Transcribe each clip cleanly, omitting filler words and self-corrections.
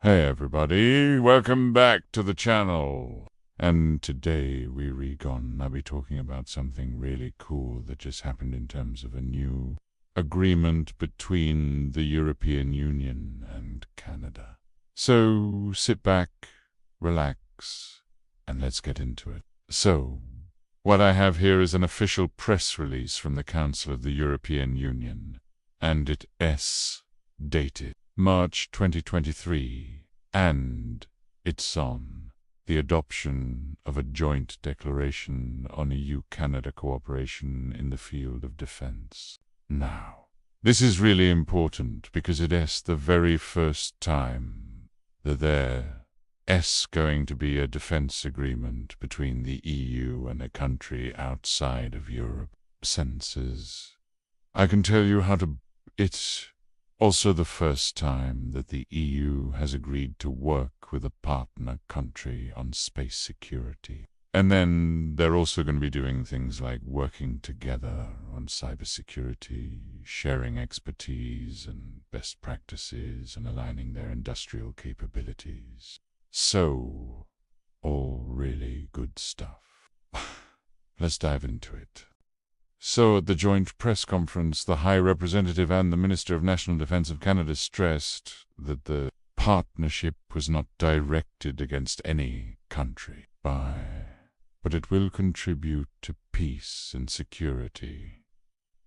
Hey everybody, welcome back to the channel. And today I'll be talking about something really cool that just happened in terms of a new agreement between the European Union and Canada. So sit back, relax, and let's get into it. So, what I have here is an official press release from the Council of the European Union, and it's dated March 2023, and it's on the adoption of a joint declaration on EU-Canada cooperation in the field of defense. Now, this is really important because it's the very first time that there's going to be a defense agreement between the EU and a country outside of Europe. Senses. I can tell you it's also the first time that the EU has agreed to work with a partner country on space security. And then they're also going to be doing things like working together on cybersecurity, sharing expertise and best practices, and aligning their industrial capabilities. So, all really good stuff. Let's dive into it. So, at the joint press conference, the High Representative and the Minister of National Defence of Canada stressed that the partnership was not directed against any country, but it will contribute to peace and security,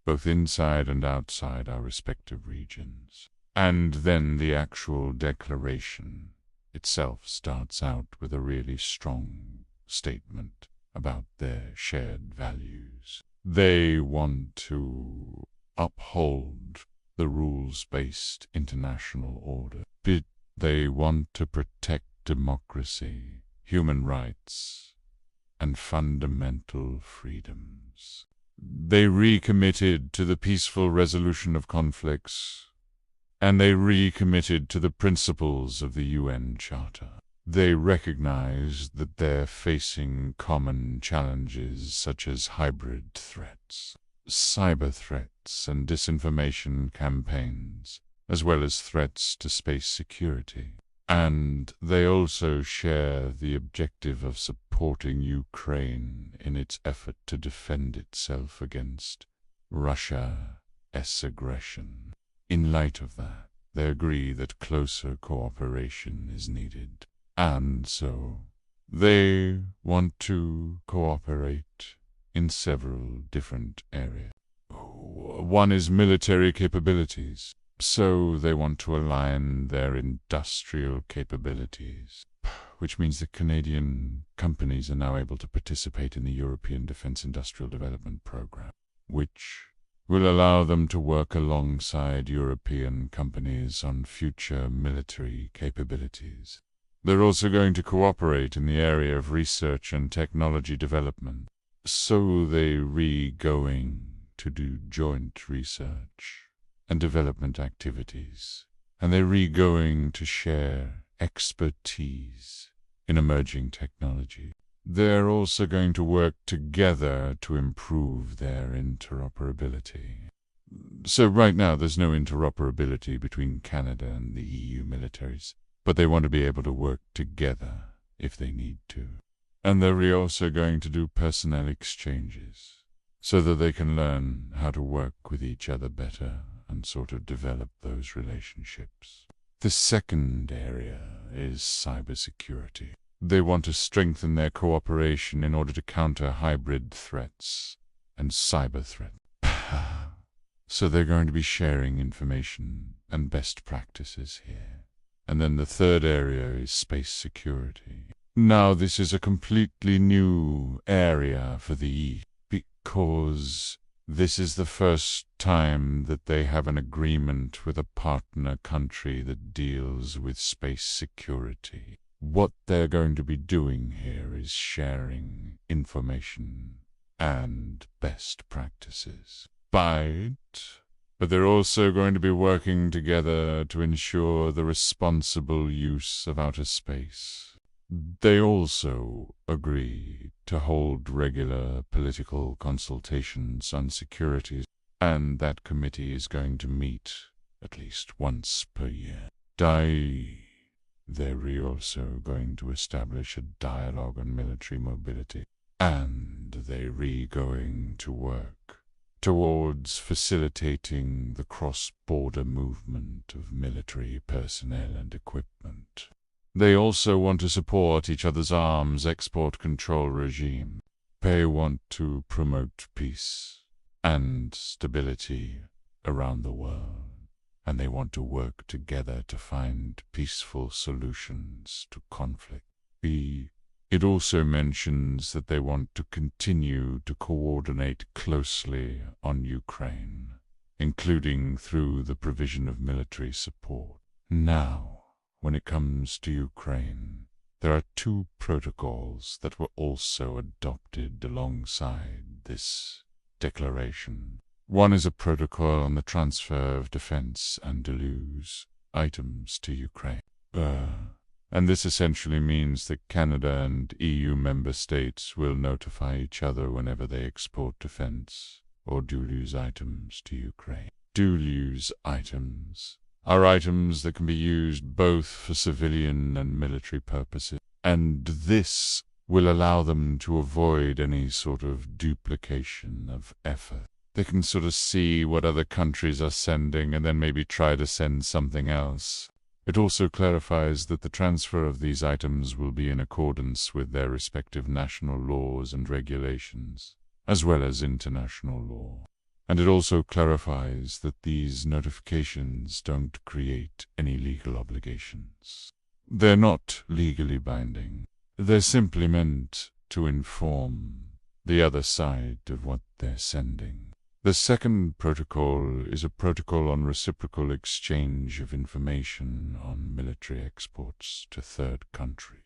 both inside and outside our respective regions. And then the actual declaration itself starts out with a really strong statement about their shared values. They want to uphold the rules-based international order. They want to protect democracy, human rights, and fundamental freedoms. They recommitted to the peaceful resolution of conflicts, and they recommitted to the principles of the UN Charter. They recognize that they're facing common challenges such as hybrid threats, cyber threats, and disinformation campaigns, as well as threats to space security. And they also share the objective of supporting Ukraine in its effort to defend itself against Russia's aggression. In light of that, they agree that closer cooperation is needed. And so, they want to cooperate in several different areas. One is military capabilities. So they want to align their industrial capabilities, which means that Canadian companies are now able to participate in the European Defence Industrial Development Program, which will allow them to work alongside European companies on future military capabilities. They're also going to cooperate in the area of research and technology development. So they're going to do joint research and development activities, and they're going to share expertise in emerging technology. They're also going to work together to improve their interoperability. So right now there's no interoperability between Canada and the EU militaries, but they want to be able to work together if they need to. And they're also going to do personnel exchanges so that they can learn how to work with each other better and sort of develop those relationships. The second area is cybersecurity. They want to strengthen their cooperation in order to counter hybrid threats and cyber threats. So they're going to be sharing information and best practices here. And then the third area is space security. Now this is a completely new area for the EU because this is the first time that they have an agreement with a partner country that deals with space security. What they're going to be doing here is sharing information and best practices. But they're also going to be working together to ensure the responsible use of outer space. They also agree to hold regular political consultations on security, and that committee is going to meet at least once per year. they're also going to establish a dialogue on military mobility. And they're going to work towards facilitating the cross-border movement of military personnel and equipment. They also want to support each other's arms export control regime. They want to promote peace and stability around the world, and they want to work together to find peaceful solutions to conflict. It also mentions that they want to continue to coordinate closely on Ukraine, including through the provision of military support. Now, when it comes to Ukraine, there are two protocols that were also adopted alongside this declaration. One is a protocol on the transfer of defense and use items to Ukraine. And this essentially means that Canada and EU member states will notify each other whenever they export defense or dual-use items to Ukraine. Dual-use items are items that can be used both for civilian and military purposes, and this will allow them to avoid any sort of duplication of effort. They can sort of see what other countries are sending and then maybe try to send something else. It also clarifies that the transfer of these items will be in accordance with their respective national laws and regulations, as well as international law. And it also clarifies that these notifications don't create any legal obligations. They're not legally binding. They're simply meant to inform the other side of what they're sending. The second protocol is a protocol on reciprocal exchange of information on military exports to third countries.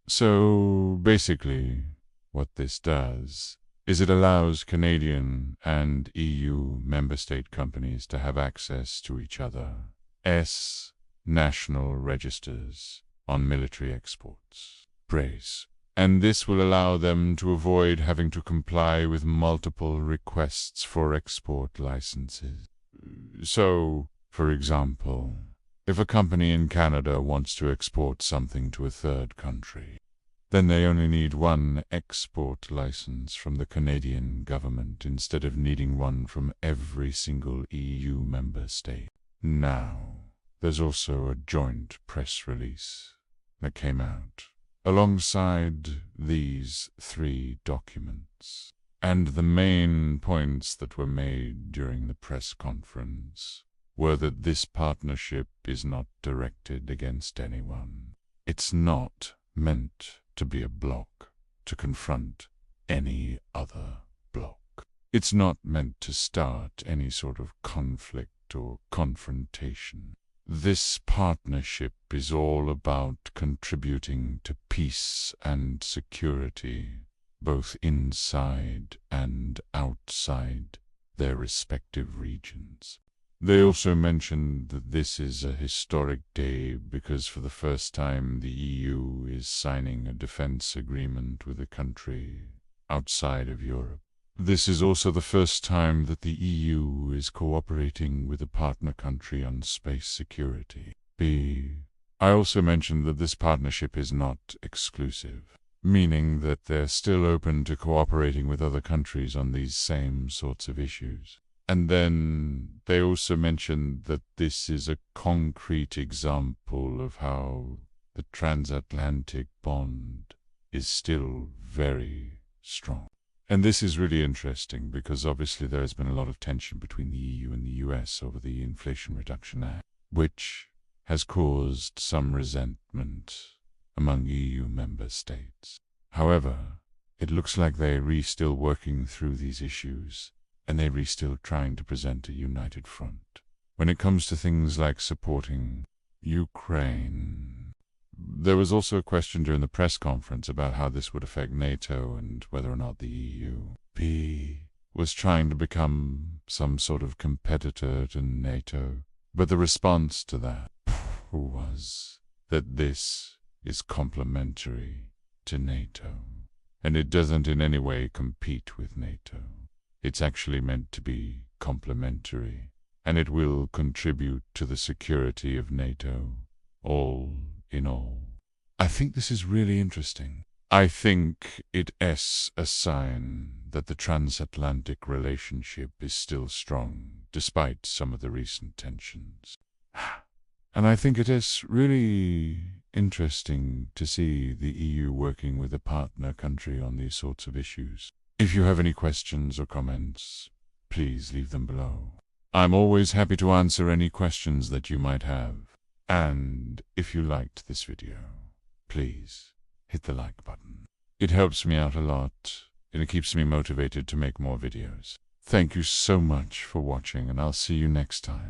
So basically, what this does is it allows Canadian and EU member state companies to have access to each other's national registers on military exports. And this will allow them to avoid having to comply with multiple requests for export licenses. So, for example, if a company in Canada wants to export something to a third country, then they only need one export license from the Canadian government instead of needing one from every single EU member state. Now, there's also a joint press release that came out alongside these three documents, and the main points that were made during the press conference were that this partnership is not directed against anyone. It's not meant to be a bloc to confront any other bloc. It's not meant to start any sort of conflict or confrontation. This partnership is all about contributing to peace and security, both inside and outside their respective regions. They also mentioned that this is a historic day because for the first time the EU is signing a defense agreement with a country outside of Europe. This is also the first time that the EU is cooperating with a partner country on space security. I also mentioned that this partnership is not exclusive, meaning that they're still open to cooperating with other countries on these same sorts of issues. And then they also mentioned that this is a concrete example of how the transatlantic bond is still very strong. And this is really interesting because obviously there has been a lot of tension between the EU and the US over the Inflation Reduction Act, which has caused some resentment among EU member states. However, it looks like they're still working through these issues, and they're still trying to present a united front. When it comes to things like supporting Ukraine, there was also a question during the press conference about how this would affect NATO and whether or not the EU was trying to become some sort of competitor to NATO. But the response to that was that this is complementary to NATO, and it doesn't in any way compete with NATO. It's actually meant to be complementary, and it will contribute to the security of NATO, all in all. I think this is really interesting. I think it is a sign that the transatlantic relationship is still strong, despite some of the recent tensions. And I think it is really interesting to see the EU working with a partner country on these sorts of issues. If you have any questions or comments, please leave them below. I'm always happy to answer any questions that you might have. And if you liked this video, please hit the like button. It helps me out a lot, and it keeps me motivated to make more videos. Thank you so much for watching, and I'll see you next time.